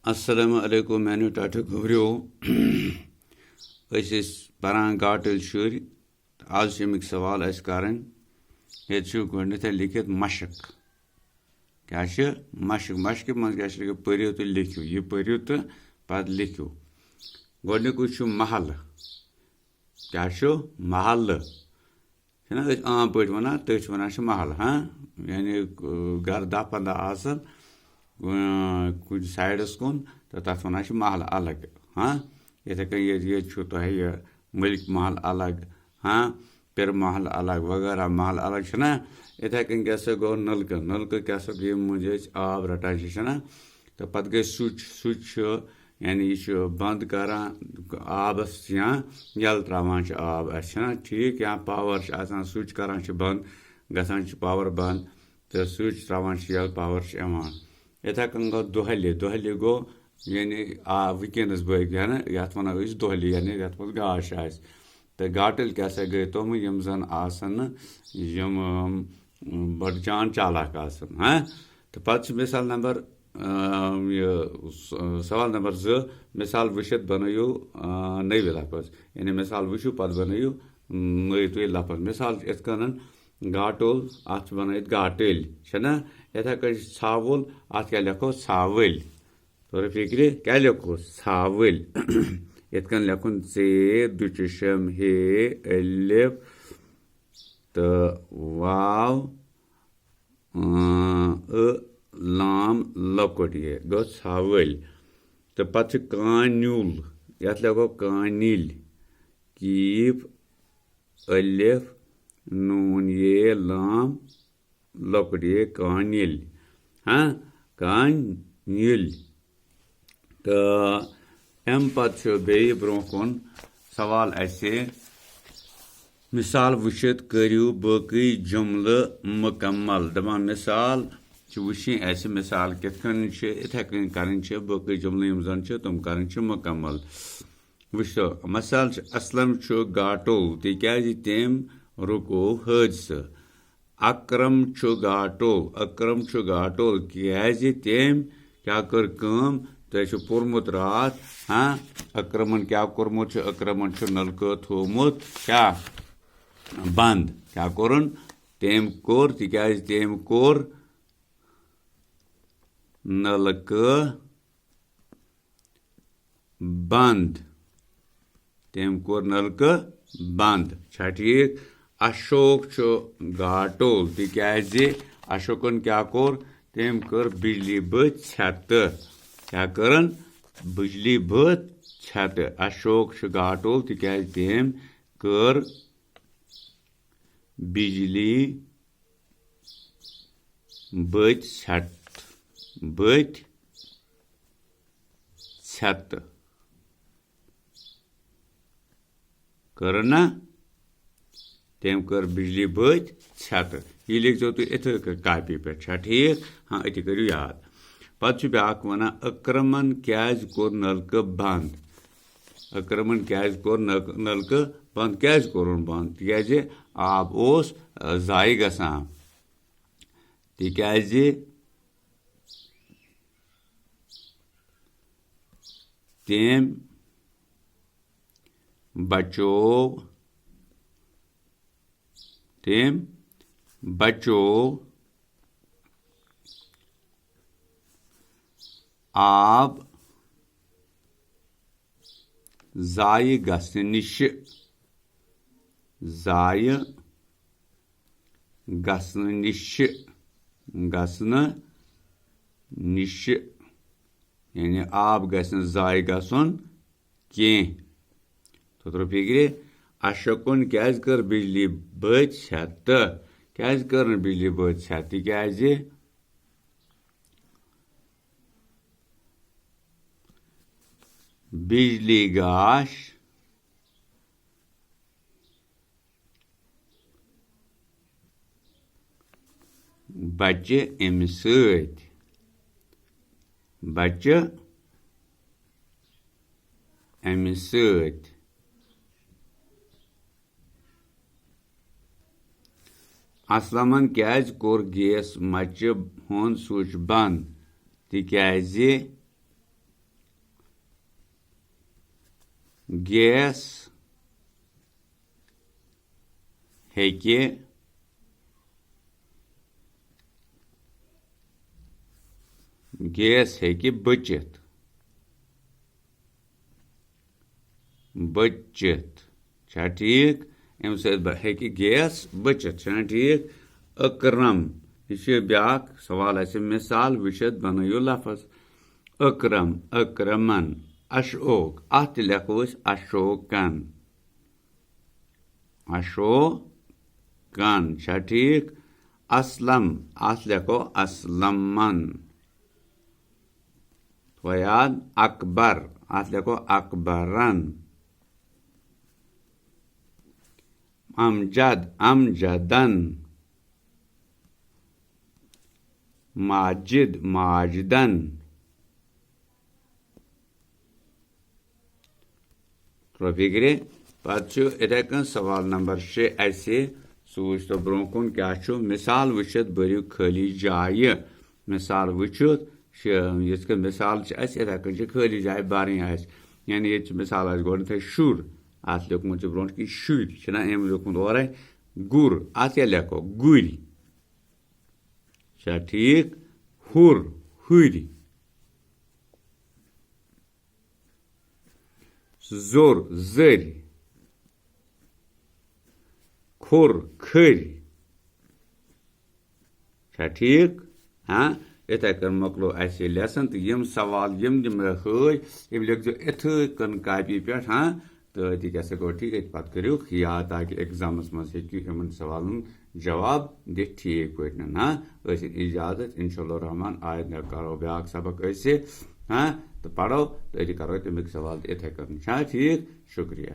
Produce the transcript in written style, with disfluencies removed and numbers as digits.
Assalamu alaikum menu tata gubrio ٲسۍ پران گاٹٕلۍ شُرۍ آز چھِ اَمِکۍ سوال اَسہِ کَرٕنۍ ییٚتہِ چھُ گۄڈٕنٮ۪تھٕے لیکھِتھ مشق کیٛاہ چھِ مشقہِ منٛز کیٛاہ چھِ لیکھِتھ پٔرِو تہٕ لیکھِو یہِ پٔرِو تہٕ پَتہٕ لیکھِو گۄڈٕنیُکُے چھُ محلہٕ کیٛاہ چھُ محلہٕ چھِنا أسۍ عام پٲٹھۍ وَنان تٔتھۍ چھِ وَنان چھِ محلہٕ یعنی گَرٕ 10-15 آسَن کُنہِ سایڈَس کُن تہٕ تَتھ وَنان چھِ محلہٕ الگ یِتھَے کٔنۍ ییٚتہِ چھُ تۄہہِ یہِ مٔلِک محل الگ پِرٕ محل الگ وغیرہ محل الگ چھِنا یِتھَے کٔنۍ کیٛاہ سا گوٚو نَلکہٕ کیٛاہ سا گٔے ییٚمہِ منٛز أسۍ آب رَٹان چھِنا تہٕ پَتہٕ گٔے سُچ چھُ یعنی یہِ چھُ بنٛد کَران آبَس یا یَلہٕ ترٛاوان چھِ آب اَسہِ چھِنا ٹھیٖک یا پاوَر چھِ آسان سُچ کَران چھِ بنٛد گژھان چھِ پاوَر بنٛد تہٕ سُچ ترٛاوان چھِ یَلہٕ پاوَر چھِ یِوان یِتھَے کٔنۍ گوٚو دۄہلہِ گوٚو یعنی وٕنکٮ۪نَس بٲگۍ یَتھ وَنان أسۍ دۄہلہِ یعنی یَتھ منٛز گاش آسہِ تہٕ گاٹٕلۍ کیٛاہ سا گٔے تِم یِم زَن آسَن نہٕ یِم بَڑٕ جان چالاک آسَن تہٕ پَتہٕ چھِ مِثال نمبر سوال نمبر 2 مِثال وٕچھِتھ بَنٲیِو نٔوِ لفظ یعنی مِثال وٕچھِو پَتہٕ بَنٲیِو نٔے تُہۍ لفظ مِثال چھِ یِتھ کٔنۍ گاٹُل اَتھ چھِ بَنٲیِتھ گاٹٕلۍ چھِنا یِتھَے کٔنۍ چھِ ژھاوُل اَتھ کیٛاہ لیکھو ژھاوٕلۍ توٚر فِکرِ کیٛاہ لیکھو ژھاوٕلۍ یِتھ کٔنۍ لیکھُن ژ ہ الف تہٕ واو لام لۄکُٹ یہِ گوٚو ژھاوٕلۍ تہٕ پَتہٕ چھِ کانیُل یَتھ لیکھو کانِلۍ کیٖف الف نوٗن لام لۄکُٹ کانِلۍ کانِلۍ تہٕ اَمہِ پَتہٕ چھُ بیٚیہِ برٛونٛہہ کُن سوال اَسہِ مِثال وٕچھِتھ کٔرِو باقٕے جُملہٕ مُکمل دَپان مِثال چھِ وٕچھِنۍ اَسہِ مِثال کِتھ کٔنۍ چھِ یِتھَے کٔنۍ کَرٕنۍ چھِ باقٕے جُملہٕ یِم زَن چھِ تِم کَرٕنۍ چھِ مُکمل وٕچھتو مِثال چھِ اَسلم چھُ گاٹُل تِکیٛازِ تٔمۍ رُکو حٲدثہٕ اکرم چھُ گاٹُل کیٛازِ تٔمۍ کیٛاہ کٔر کٲم تۄہہِ چھُ پوٚرمُت راتھ اکرمن کیٛاہ کوٚرمُت چھُ اکرمن چھُ نلکہٕ تھوٚومُت کیٛاہ بنٛد کیٛاہ کوٚرُن تٔمۍ کوٚر تِکیٛازِ تٔمۍ کوٚر نلکہٕ بنٛد چھا ٹھیٖک اشوک چھُ گاٹُل تِکیٛازِ اشوکن کیٛاہ کوٚر تٔمۍ کٔر بجلی بٔتۍ ژھٮ۪تہٕ کیٛاہ کٔرٕن بجلی بٔتۍ ژھٮ۪تہٕ اشوک چھُ گاٹُل تِکیٛازِ تٔمۍ کٔر بجلی بٔتۍ ژھٮ۪تہٕ کٔرٕن نا تٔمۍ کٔر بجلی بٔتۍ ژھٮ۪تہٕ یہِ لیکھزیو تُہۍ یِتھَے کٔنۍ کاپی پٮ۪ٹھ چھا ٹھیٖک أتی کٔرِو یاد پَتہٕ چھُ بیٛاکھ وَنان اکرمن کیٛازِ کوٚر نلکہٕ بنٛد کیٛازِ کوٚرُن بنٛد تِکیٛازِ آب اوس ضایع گژھان تِکیٛازِ تٔمۍ بچو آب ضایع گژھنہٕ نِش یعنی آب گژھِ نہٕ ضایع گژھُن کینٛہہ توٚر فِکرِ اشوکن کیٛازِ کٔر بجلی بٔتۍ ژھٮ۪تہٕ کیٛازِ کٔر نہٕ بجلی بٔتۍ ژھٮ۪تہٕ تِکیٛازِ بجلی گاش بچہِ اَمہِ سۭتۍ اسلمن کیٛازِ کوٚر گیس مچہِ ہُنٛد سُچ بنٛد تِکیٛازِ गैस हेके बचित छा ठीक अम सके गैस बचित छा ठीक अकरम यह ब्याक सवाल आसे मिसाल वुचित बनइयो लफज अकरम अकरमन अशोक अत लिखो अशोकन अशोकन छा ठीक असलम अत लिखो असलमन याद अकबर अत लिखो अकबरन अमजद अमजदन माजिद माजिदन तो फिक्रे इथे कन सवाल नंबर 6 ऐसे सूच तो ब्रो कुन क्या मिसाल वुचित बरियो खाली जाय मिसाल वुचित यथ मिसाल इथे कन खाली जाय बारन यानी ये मिसाल गोथे शुर अत लिखमुत ब्रो कि शुर अम लिखमुत और गुर अत लिखो गुर छा ठीक हुर हुर जोर जर खुर खर छा ठीक हाँ इथे कन मकलो ऐसे लेसन तो यम सवाल यम हम लिखो इथे कन कापी पे हाँ तो क्या गो ठीक पे करो याद ताकि एग्जामस मज इन सवाल जवाब दि ठीक पे हाँ इजाजत इंशाअल्लाह रहमान आयत करो ब्याक सबक ऐसे हाँ तो पढ़ो तो करो तमिक सवाल इथे कन ठीक शुक्रिया।